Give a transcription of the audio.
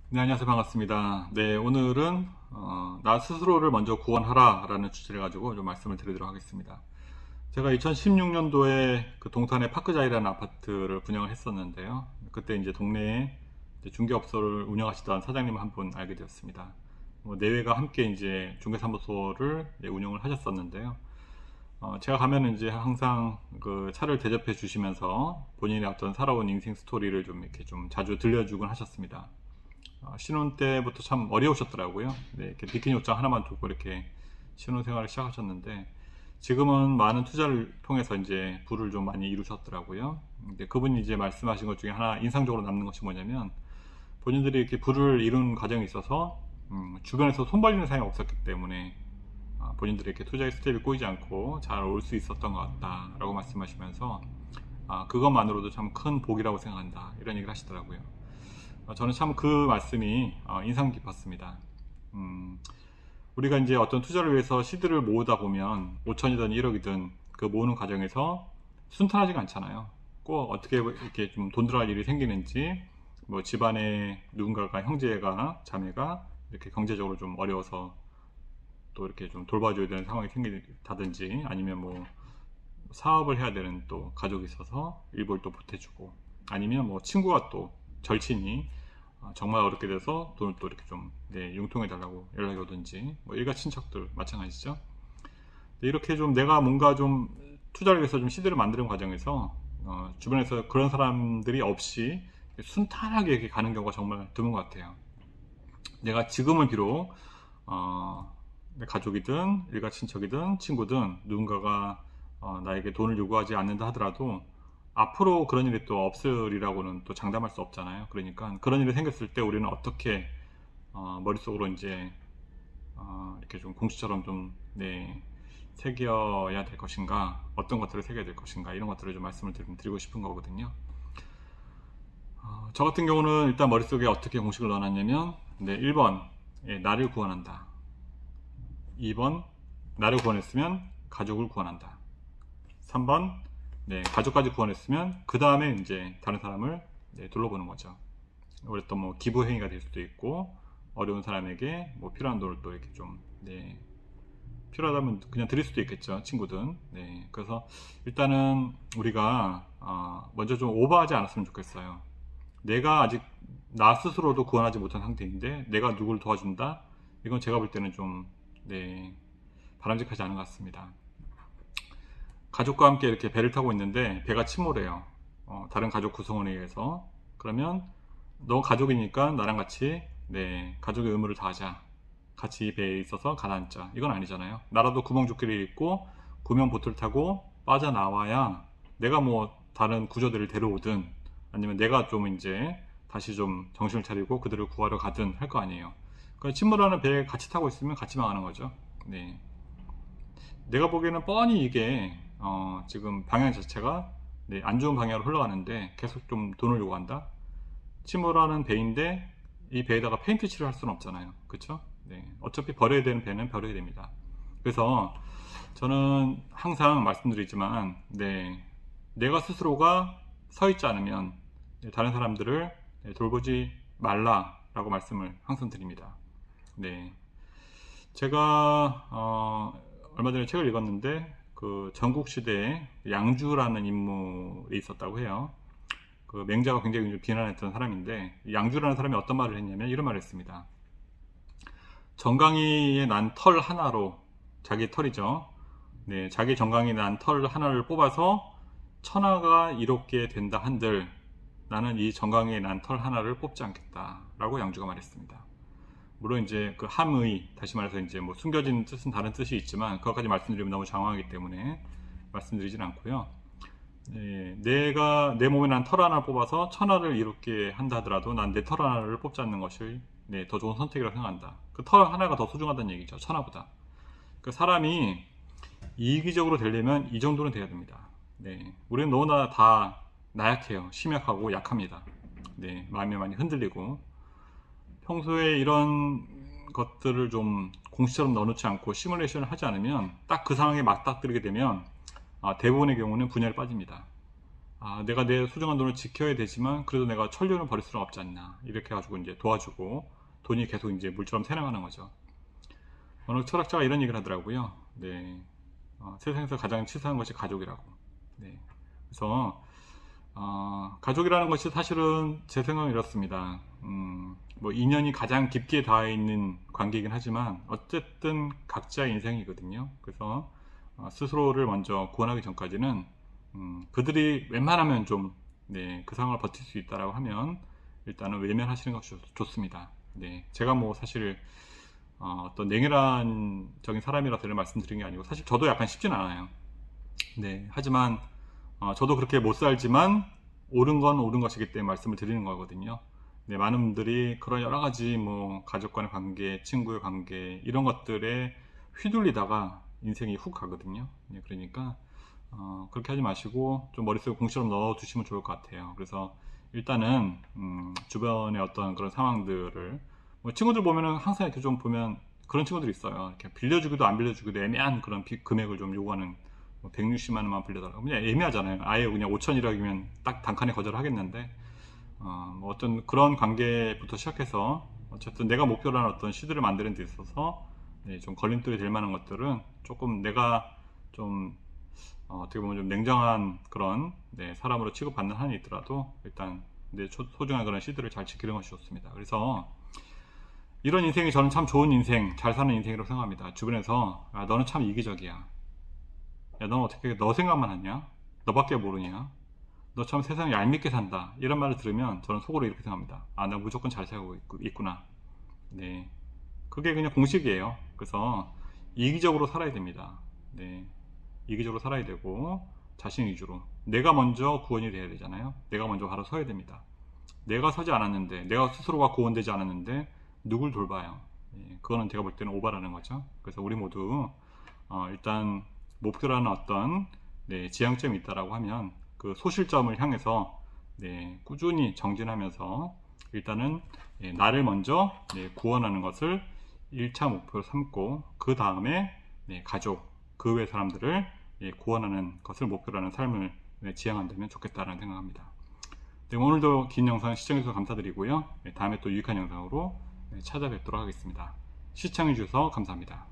네, 안녕하세요. 반갑습니다. 네, 오늘은 나 스스로를 먼저 구원하라 라는 주제를 가지고 좀 말씀을 드리도록 하겠습니다. 제가 2016년도에 그 동탄의 파크자이라는 아파트를 분양을 했었는데요. 그때 이제 동네에 이제 중개업소를 운영하시던 사장님 한 분 알게 되었습니다. 내외가 함께 이제 중개사무소를 운영을 하셨었는데요. 제가 가면은 이제 항상 그 차를 대접해 주시면서 본인의 어떤 살아온 인생 스토리를 좀 이렇게 좀 자주 들려주곤 하셨습니다. 신혼 때부터 참 어려우셨더라고요. 네, 이렇게 비키니 옷장 하나만 두고 이렇게 신혼 생활을 시작하셨는데 지금은 많은 투자를 통해서 이제 부를 좀 많이 이루셨더라고요. 근데 그분이 이제 말씀하신 것 중에 하나 인상적으로 남는 것이 뭐냐면 본인들이 이렇게 부를 이룬 과정에 있어서 주변에서 손 벌리는 사람이 없었기 때문에 본인들이 이렇게 투자의 스텝이 꼬이지 않고 잘 올 수 있었던 것 같다라고 말씀하시면서 그것만으로도 참 큰 복이라고 생각한다 이런 얘기를 하시더라고요. 저는 참 그 말씀이 인상 깊었습니다. 우리가 이제 어떤 투자를 위해서 시드를 모으다 보면 5천이든 1억이든 그 모으는 과정에서 순탄하지가 않잖아요. 꼭 어떻게 이렇게 좀 돈 들어갈 일이 생기는지, 뭐 집안에 누군가가 형제가 자매가 이렇게 경제적으로 좀 어려워서 또 이렇게 좀 돌봐줘야 되는 상황이 생긴다든지, 아니면 뭐 사업을 해야 되는 또 가족이 있어서 일부를 또 보태주고, 아니면 뭐 친구가 또 절친이 정말 어렵게 돼서 돈을 또 이렇게 좀 융통해 달라고 연락이 오든지, 뭐 일가 친척들 마찬가지죠. 이렇게 좀 내가 뭔가 좀 투자를 위해서 좀 시대를 만드는 과정에서 주변에서 그런 사람들이 없이 순탄하게 이렇게 가는 경우가 정말 드문 것 같아요. 내가 지금은 비록 내 가족이든 일가 친척이든 친구든 누군가가 나에게 돈을 요구하지 않는다 하더라도 앞으로 그런 일이 또 없으리라고는 또 장담할 수 없잖아요. 그러니까 그런 일이 생겼을 때 우리는 어떻게 머릿속으로 이제 이렇게 좀 공식처럼 좀 새겨야 될 것인가, 어떤 것들을 새겨야 될 것인가, 이런 것들을 좀 말씀을 드리고 싶은 거거든요. 저 같은 경우는 일단 머릿속에 어떻게 공식을 넣어놨냐면 1번 나를 구원한다, 2번 나를 구원했으면 가족을 구원한다, 3번 가족까지 구원했으면 그 다음에 이제 다른 사람을 둘러보는 거죠. 어떤 뭐 기부 행위가 될 수도 있고, 어려운 사람에게 뭐 필요한 돈을 또 이렇게 좀 필요하다면 그냥 드릴 수도 있겠죠, 친구든. 그래서 일단은 우리가 먼저 좀 오버하지 않았으면 좋겠어요. 내가 아직 나 스스로도 구원하지 못한 상태인데 내가 누구를 도와준다? 이건 제가 볼 때는 좀 바람직하지 않은 것 같습니다. 가족과 함께 이렇게 배를 타고 있는데 배가 침몰해요. 다른 가족 구성원에 의해서. 그러면 너 가족이니까 나랑 같이 가족의 의무를 다하자, 같이 이 배에 있어서 가라앉자, 이건 아니잖아요. 나라도 구멍조끼를 입고 구명보트를 타고 빠져나와야 내가 뭐 다른 구조대를 데려오든, 아니면 내가 좀 이제 다시 좀 정신을 차리고 그들을 구하러 가든 할 거 아니에요. 그러니까 침몰하는 배에 같이 타고 있으면 같이 망하는 거죠. 내가 보기에는 뻔히 이게 지금 방향 자체가 안 좋은 방향으로 흘러가는데 계속 좀 돈을 요구한다. 침몰하는 배인데 이 배에다가 페인트 칠을 할 수는 없잖아요. 그쵸? 어차피 버려야 되는 배는 버려야 됩니다. 그래서 저는 항상 말씀드리지만 내가 스스로가 서 있지 않으면 다른 사람들을 돌보지 말라라고 말씀을 항상 드립니다. 제가 얼마 전에 책을 읽었는데 그 전국시대에 양주라는 인물이 있었다고 해요. 그 맹자가 굉장히 좀 비난했던 사람인데, 양주라는 사람이 어떤 말을 했냐면 이런 말을 했습니다. 정강이에 난 털 하나로, 자기 털이죠. 자기 정강이에 난 털 하나를 뽑아서 천하가 이롭게 된다 한들 나는 이 정강이에 난 털 하나를 뽑지 않겠다 라고 양주가 말했습니다. 물론 이제 그 함의, 다시 말해서 이제 뭐 숨겨진 뜻은 다른 뜻이 있지만 그것까지 말씀드리면 너무 장황하기 때문에 말씀드리진 않고요. 내가 내 몸에 난 털 하나를 뽑아서 천하를 이롭게 한다 하더라도 난 내 털 하나를 뽑지 않는 것이 더 좋은 선택이라고 생각한다. 그 털 하나가 더 소중하다는 얘기죠, 천하보다. 그 사람이 이기적으로 되려면 이 정도는 돼야 됩니다. 우리는 너무나 다 나약해요. 심약하고 약합니다. 마음이 많이 흔들리고, 평소에 이런 것들을 좀 공식처럼 넣어놓지 않고 시뮬레이션을 하지 않으면 딱 그 상황에 맞닥뜨리게 되면 대부분의 경우는 분열에 빠집니다. 내가 내 소중한 돈을 지켜야 되지만 그래도 내가 천륜을 버릴 수는 없지 않나, 이렇게 해가지고 이제 도와주고 돈이 계속 이제 물처럼 새나가는 거죠. 어느 철학자가 이런 얘기를 하더라고요. 네, 세상에서 가장 치사한 것이 가족이라고. 네, 그래서 가족이라는 것이 사실은 제 생각은 이렇습니다. 뭐 인연이 가장 깊게 닿아 있는 관계이긴 하지만 어쨌든 각자의 인생이거든요. 그래서 스스로를 먼저 구원하기 전까지는 그들이 웬만하면 좀, 네, 그 상황을 버틸 수 있다라고 하면 일단은 외면하시는 것이 좋습니다. 네, 제가 뭐 사실 어떤 냉혈한적인 사람이라서 이런 말씀드린 게 아니고 사실 저도 약간 쉽진 않아요. 네, 하지만 저도 그렇게 못 살지만 옳은 건 옳은 것이기 때문에 말씀을 드리는 거거든요. 네, 많은 분들이 그런 여러 가지 뭐 가족 간의 관계, 친구의 관계 이런 것들에 휘둘리다가 인생이 훅 가거든요. 네, 그러니까 그렇게 하지 마시고 좀 머릿속에 공처럼 넣어 두시면 좋을 것 같아요. 그래서 일단은 주변의 어떤 그런 상황들을, 뭐 친구들 보면은 항상 이렇게 좀 보면 그런 친구들이 있어요. 이렇게 빌려주기도 안 빌려주기도 애매한 그런 금액을 좀 요구하는, 160만 원만 빌려달라고. 그냥 애매하잖아요. 아예 그냥 5천이라면 딱 단칸에 거절하겠는데, 뭐 어떤 그런 관계부터 시작해서 어쨌든 내가 목표로 하는 어떤 시드를 만드는 데 있어서 네, 좀 걸림돌이 될 만한 것들은 조금 내가 좀 어떻게 보면 좀 냉정한 그런, 네, 사람으로 취급받는 한이 있더라도 일단 내 소중한 그런 시드를 잘 지키는 것이 좋습니다. 그래서 이런 인생이 저는 참 좋은 인생, 잘 사는 인생이라고 생각합니다. 주변에서 너는 참 이기적이야, 야 너는 어떻게 너 생각만 하냐, 너밖에 모르냐, 너 참 세상 얄밉게 산다, 이런 말을 들으면 저는 속으로 이렇게 생각합니다. 나 무조건 잘 살고 있구나. 네, 그게 그냥 공식이에요. 그래서 이기적으로 살아야 됩니다. 네, 이기적으로 살아야 되고 자신 위주로, 내가 먼저 구원이 돼야 되잖아요. 내가 먼저 바로 서야 됩니다. 내가 서지 않았는데, 내가 스스로가 구원되지 않았는데 누굴 돌봐요. 예, 그거는 제가 볼 때는 오바라는 거죠. 그래서 우리 모두 일단 목표라는 어떤, 네, 지향점이 있다라고 하면 그 소실점을 향해서, 네, 꾸준히 정진하면서 일단은, 예, 나를 먼저, 네, 구원하는 것을 1차 목표로 삼고 그 다음에, 네, 가족, 그 외 사람들을, 예, 구원하는 것을 목표로 하는 삶을, 네, 지향한다면 좋겠다라는 생각합니다. 네, 오늘도 긴 영상 시청해주셔서 감사드리고요. 네, 다음에 또 유익한 영상으로, 네, 찾아뵙도록 하겠습니다. 시청해주셔서 감사합니다.